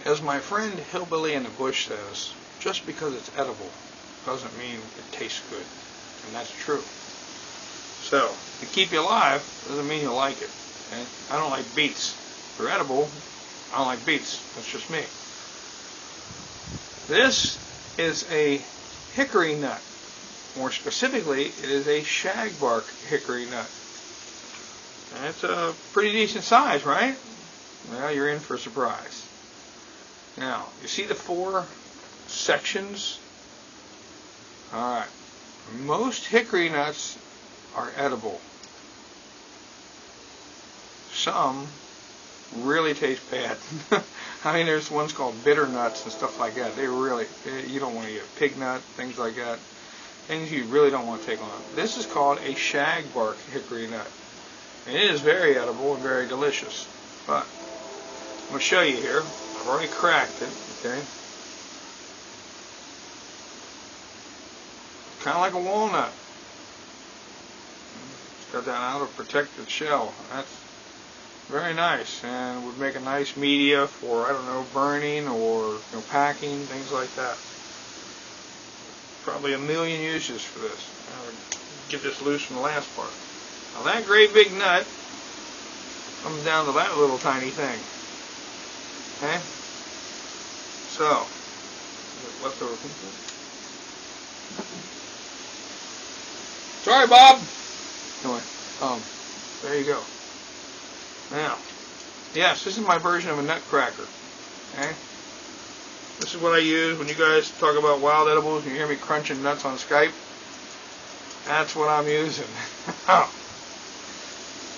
As my friend Hillbilly in the Bush says, just because it's edible doesn't mean it tastes good. And that's true. So, to keep you alive doesn't mean you like it. Okay? I don't like beets. If they're edible, I don't like beets. That's just me. This is a hickory nut. More specifically, it is a shagbark hickory nut. And it's a pretty decent size, right? Well, you're in for a surprise. Now, you see the 4 sections? Alright. Most hickory nuts are edible. Some really taste bad. I mean, there's ones called bitter nuts and stuff like that. You don't want to eat a pig nut, things like that. Things you really don't want to take on. This is called a shagbark hickory nut. And it is very edible and very delicious. But, I'm going to show you here. I've already cracked it, okay? Kind of like a walnut. It's got that outer protected shell. That's very nice, and would make a nice media for, I don't know, burning or packing, things like that. Probably a million uses for this. I'll get this loose from the last part. Now that great big nut comes down to that little tiny thing. Okay? So, leftover pieces. Sorry, Bob. Anyway, there you go. Now, yes, this is my version of a nut cracker. Okay? This is what I use when you guys talk about wild edibles and you hear me crunching nuts on Skype. That's what I'm using.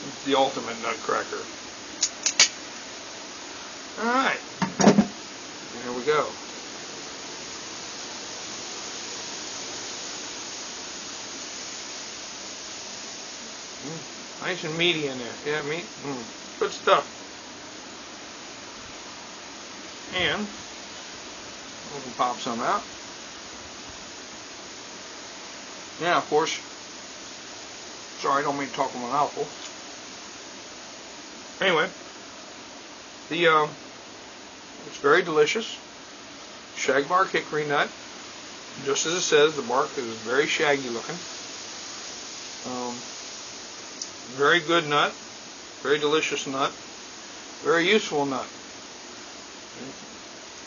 It's the ultimate nut cracker. Alright. Here we go. Nice and meaty in there. Yeah, meat. Good stuff. And we can pop some out. Yeah, of course. Sorry, I don't mean to talk with my mouth full. Anyway, it's very delicious. Shagbark hickory nut. Just as it says, the bark is very shaggy looking. Very good nut. Very delicious nut. Very useful nut.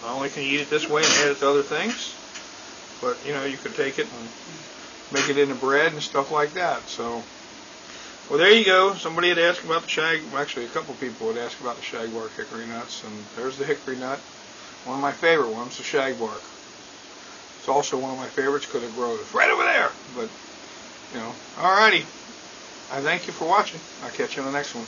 Not only can you eat it this way and add it to other things, but you could take it and make it into bread and stuff like that. So, well, there you go. Somebody had asked about the actually a couple people had asked about the shagbark hickory nuts, and there's the hickory nut. One of my favorite ones, the shagbark. It's also one of my favorites because it grows right over there. But, alrighty. I thank you for watching. I'll catch you on the next one.